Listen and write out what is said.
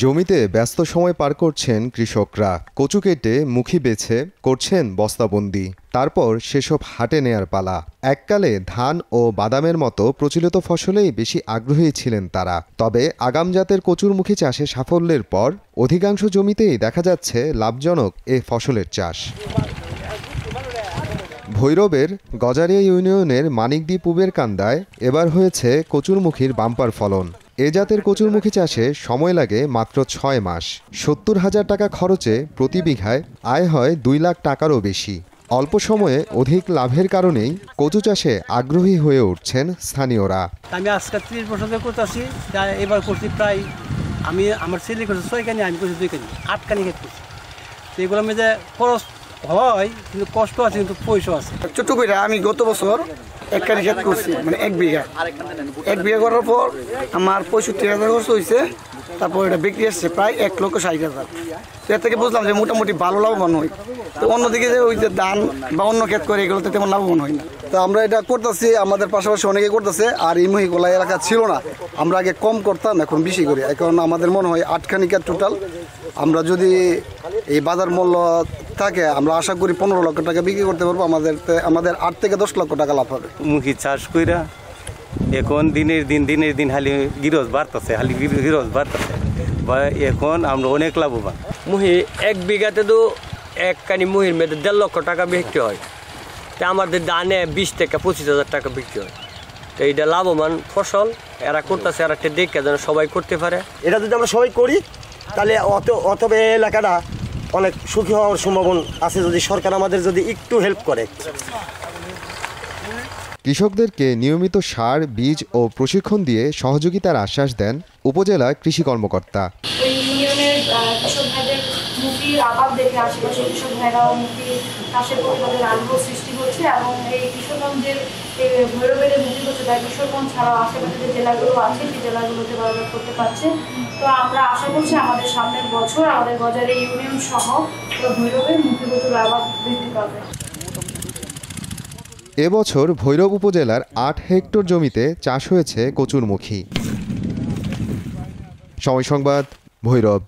জমিতে ব্যস্ত সময় পার করছেন কৃষকরা। কচু কেটে মুখি বেছে করছেন বস্তাবন্দি, তারপর সেসব হাটে নেয়ার পালা। এককালে ধান ও বাদামের মতো প্রচলিত ফসলেই বেশি আগ্রহী ছিলেন তারা। তবে আগাম জাতের কচুরমুখী চাষে সাফল্যের পর অধিকাংশ জমিতেই দেখা যাচ্ছে লাভজনক এ ফসলের চাষ। ভৈরবের গজারিয়া ইউনিয়নের মানিকদি পুবের কান্দায় এবার হয়েছে কচুরমুখীর বাম্পার ফলন। এ জাতের কচুরমুখী চাষে সময় লাগে মাত্র ৬ মাস। ৭০,০০০ টাকা খরচে প্রতি বিঘায় আয় হয় ২ লাখ টাকারও বেশি। অল্প সময়ে অধিক লাভের কারণেই কচু চাষে আগ্রহী হয়ে উঠছেন স্থানীয়রা। আমি আজকে ৩০ বছর ধরে করতেছি, এবার করছি প্রায় আমার ছেলে করছে ৬ কানি, আমি করছি ২ কানি, 8 কানি ক্ষেত করছি। তো এগুলো আমি যে খরচ হয় কিন্তু কষ্ট আছে, কিন্তু পয়সা আছে। ছোট করে আমি গত বছর 1 কানি ক্ষেত করছি, মানে 1 বিঘা। 1 বিঘা করার পর আমার 65,000 খরচ হয়েছে। তারপর এটা বিক্রি আসছে প্রায় 1,60,000। তো এর থেকে বুঝলাম যে মোটামুটি ভালো লাভবান হয়। তো অন্যদিকে যে ওই যে ধান বা অন্য ক্ষেত করে এগুলোতে তেমন লাভবান হয় না। তো আমরা এটা করতেছি, আমাদের পাশাপাশি অনেকে করতেছে। আর এই মহিগোলা এলাকা ছিল না, আমরা আগে কম করতাম, এখন বেশি করি। এখন আমাদের মনে হয় 8 খানি ক্ষেত টোটাল। আমরা যদি এই বাজার মূল্য থাকে, আমরা আশা করি 15 লক্ষ টাকা বিক্রি করতে পারবো। আমাদের 8 থেকে 10 লক্ষ টাকা লাভ হবে। মুখী চাষ কইরা এখন দিনের দিন খালি গিরজ বাড়তেছে, এখন আমরা অনেক লাভবান। মুহি 1 বিঘাতে তো 1 কানি মুহির মধ্যে 1.5 লক্ষ টাকা বিক্রি হয়। তা আমাদের ধানে 20 থেকে 25,000 টাকা বিক্রি হয়। তো এইটা লাভবান ফসল, এরা করতেছে, এরা দেখে যেন সবাই করতে পারে। এটা যদি আমরা সবাই করি তাহলে অথবা এই এলাকাটা অনেক সুখী হওয়ার সম্ভাবনা আছে, যদি সরকার আমাদের যদি একটু হেল্প করে। কৃষকদেরকে নিয়মিত সার, বীজ ও প্রশিক্ষণ দিয়ে সহযোগিতার আশ্বাস দেন উপজেলা কৃষি কর্মকর্তা। মুখির আবাদ দেখে আশেপাশে কৃষক ভাইরাও মুখি চাষের প্রতি তাদের আগ্রহ সৃষ্টি হচ্ছে এবং এই কিশোরগঞ্জের ভৈরবের মুখি হচ্ছে তাই কিশোরগঞ্জ ছাড়াও আশেপাশে যে জেলাগুলো আছে সেই জেলাগুলোতে বাজার করতে পারছে। তো আমরা আশা করছি আমাদের সামনের বছর আমাদের গজারিয়া ইউনিয়ন সহ ভৈরবের মুখি কচুর আবাদ বৃদ্ধি পাবে। এবছর ভৈরব উপজেলার ৮ হেক্টর জমিতে চাষ হয়েছে কচুরমুখী। সময় সংবাদ, ভৈরব।